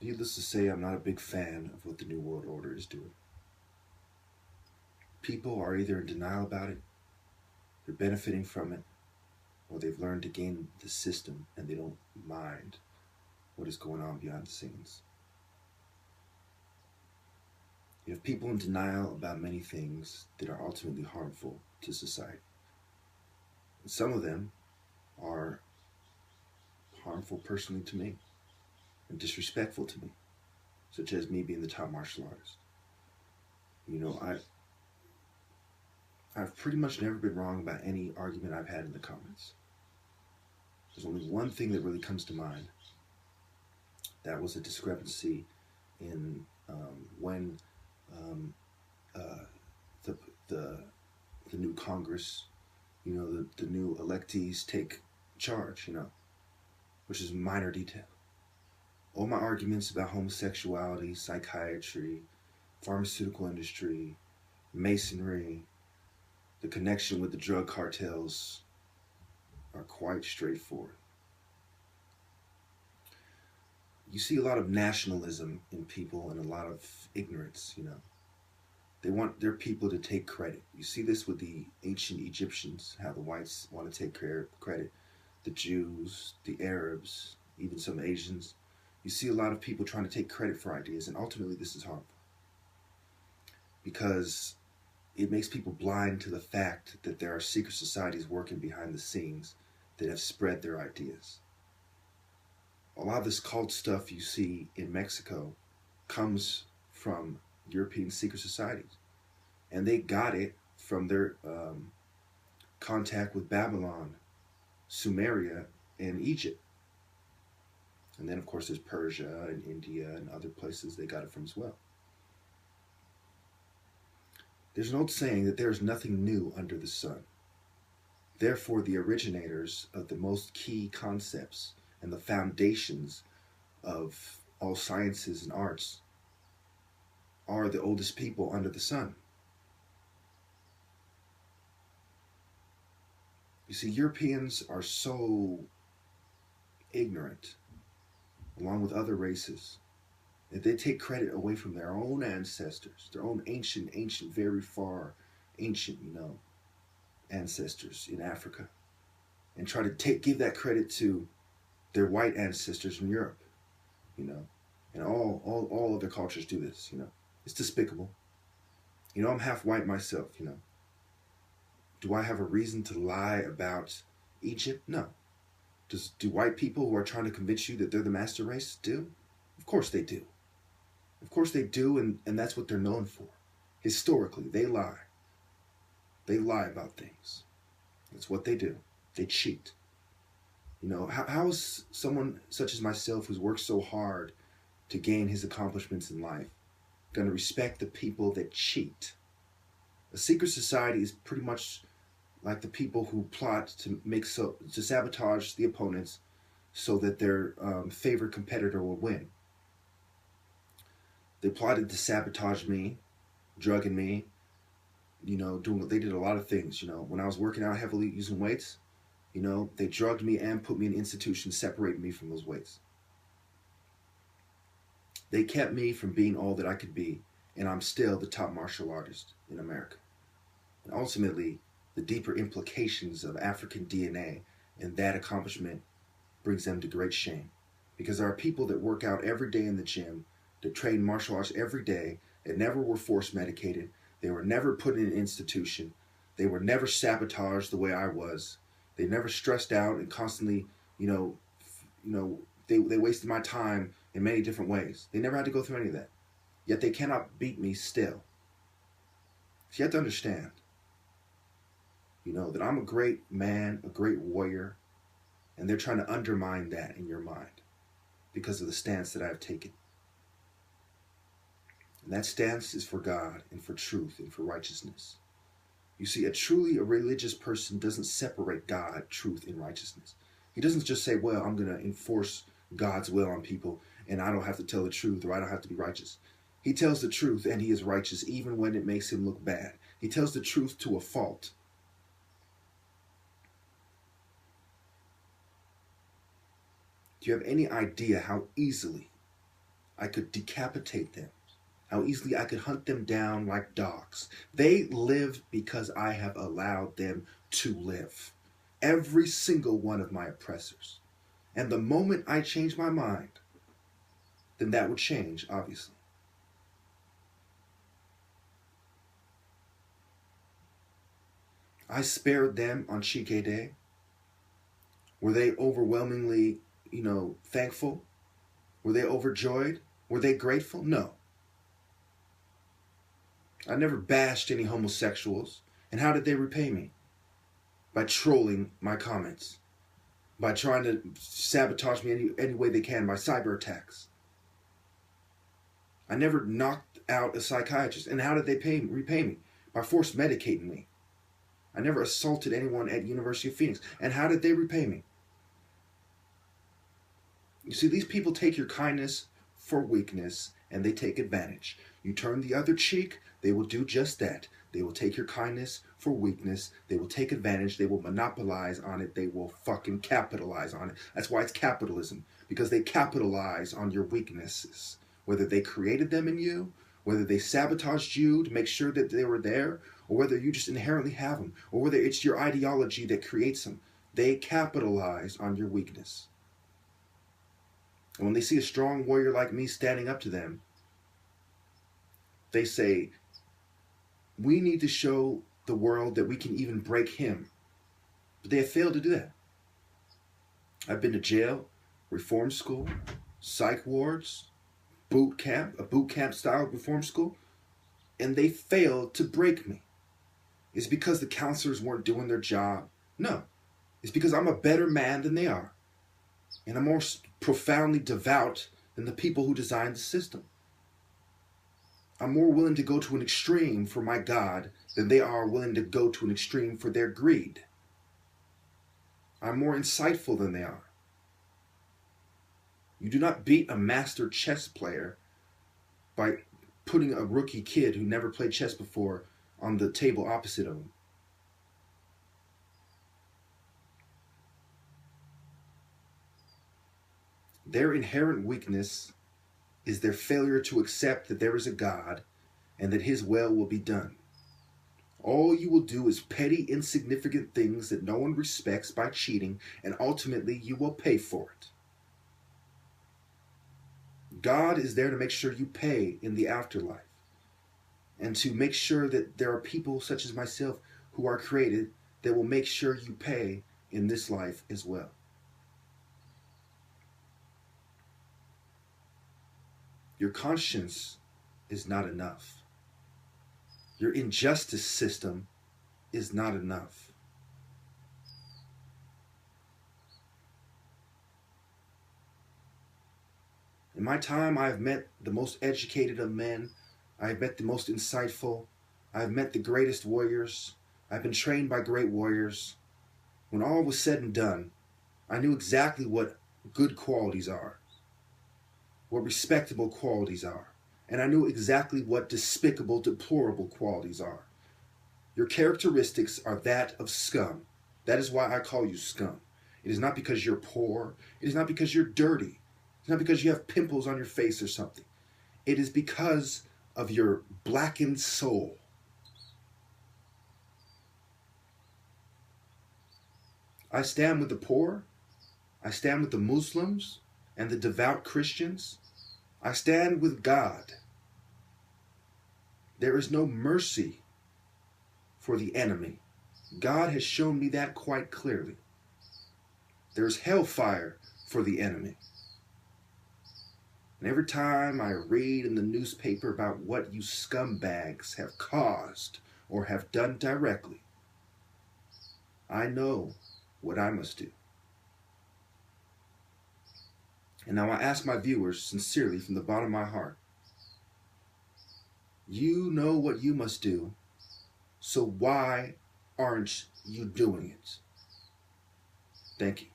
Needless to say, I'm not a big fan of what the New World Order is doing. People are either in denial about it, they're benefiting from it, or they've learned to game the system and they don't mind what is going on behind the scenes. You have people in denial about many things that are ultimately harmful to society. And some of them are harmful personally to me and disrespectful to me, such as me being the top martial artist. You know, I've pretty much never been wrong about any argument I've had in the comments. There's only one thing that really comes to mind. That was a discrepancy in when um, uh, the, the the new Congress, the new electees take charge, which is a minor detail. All my arguments about homosexuality, psychiatry, pharmaceutical industry, masonry, the connection with the drug cartels are quite straightforward. You see a lot of nationalism in people and a lot of ignorance. They want their people to take credit. You see this with the ancient Egyptians, how the whites want to take credit. The Jews, the Arabs, even some Asians. You see a lot of people trying to take credit for ideas, and ultimately this is harmful. Because it makes people blind to the fact that there are secret societies working behind the scenes that have spread their ideas. A lot of this cult stuff you see in Mexico comes from European secret societies. And they got it from their contact with Babylon, Sumeria, and Egypt. And then, of course, there's Persia and India and other places they got it from as well. There's an old saying that there is nothing new under the sun. Therefore, the originators of the most key concepts and the foundations of all sciences and arts are the oldest people under the sun. You see, Europeans are so ignorant, along with other races, that they take credit away from their own ancestors, their own ancient, very far ancient, ancestors in Africa, and try to give that credit to their white ancestors in Europe, and all other cultures do this, It's despicable. I'm half white myself, Do I have a reason to lie about Egypt? No. Do white people who are trying to convince you that they're the master race do? Of course they do. Of course they do, and that's what they're known for. Historically, they lie. They lie about things. That's what they do. They cheat. How is someone such as myself who's worked so hard to gain his accomplishments in life going to respect the people that cheat? A secret society is pretty much like the people who plot to sabotage the opponents so that their favorite competitor will win. They plotted to sabotage me, drugging me, they did a lot of things. When I was working out heavily using weights, they drugged me and put me in institutions, separating me from those weights. They kept me from being all that I could be, and I'm still the top martial artist in America. And ultimately, the deeper implications of African DNA and that accomplishment brings them to great shame. Because there are people that work out every day in the gym, that train martial arts every day, that never were force medicated, they were never put in an institution, they were never sabotaged the way I was, they never stressed out and constantly, they wasted my time in many different ways. They never had to go through any of that. Yet they cannot beat me still. So you have to understand, that I'm a great man, a great warrior, and they're trying to undermine that in your mind because of the stance that I've taken. And that stance is for God and for truth and for righteousness. You see, a religious person doesn't separate God, truth, and righteousness. He doesn't just say, well, I'm going to enforce God's will on people and I don't have to tell the truth or I don't have to be righteous. He tells the truth and he is righteous even when it makes him look bad. He tells the truth to a fault. Do you have any idea how easily I could decapitate them, how easily I could hunt them down like dogs. They live because I have allowed them to live. Every single one of my oppressors. And the moment I change my mind, then that would change, obviously. I spared them on Chike Day. Were they overwhelmingly, thankful? Were they overjoyed? Were they grateful? No. I never bashed any homosexuals. And how did they repay me? By trolling my comments. By trying to sabotage me any way they can by cyber attacks. I never knocked out a psychiatrist. And how did they repay me? By force medicating me. I never assaulted anyone at University of Phoenix. And how did they repay me? You see, these people take your kindness for weakness, and they take advantage. You turn the other cheek, they will do just that. They will take your kindness for weakness. They will take advantage. They will monopolize on it. They will fucking capitalize on it. That's why it's capitalism, because they capitalize on your weaknesses. Whether they created them in you, whether they sabotaged you to make sure that they were there, or whether you just inherently have them, or whether it's your ideology that creates them. They capitalize on your weakness. And when they see a strong warrior like me standing up to them, they say, we need to show the world that we can even break him. But they have failed to do that. I've been to jail, reform school, psych wards, boot camp, a boot camp style reform school, and they failed to break me. Is it because the counselors weren't doing their job? No. It's because I'm a better man than they are. And I'm more profoundly devout than the people who designed the system. I'm more willing to go to an extreme for my God than they are willing to go to an extreme for their greed. I'm more insightful than they are. You do not beat a master chess player by putting a rookie kid who never played chess before on the table opposite of him. Their inherent weakness is their failure to accept that there is a God and that his will be done. All you will do is petty, insignificant things that no one respects by cheating, and ultimately you will pay for it. God is there to make sure you pay in the afterlife, and to make sure that there are people such as myself who are created that will make sure you pay in this life as well. Your conscience is not enough. Your injustice system is not enough. In my time, I have met the most educated of men. I have met the most insightful. I have met the greatest warriors. I've been trained by great warriors. When all was said and done, I knew exactly what good qualities are, what respectable qualities are, and I knew exactly what despicable, deplorable qualities are. Your characteristics are that of scum. That is why I call you scum. It is not because you're poor. It is not because you're dirty. It's not because you have pimples on your face or something. It is because of your blackened soul. I stand with the poor. I stand with the Muslims and the devout Christians. I stand with God. There is no mercy for the enemy. God has shown me that quite clearly. There's hellfire for the enemy. And every time I read in the newspaper about what you scumbags have caused or have done directly, I know what I must do. And now I ask my viewers sincerely from the bottom of my heart, you know what you must do, so why aren't you doing it? Thank you.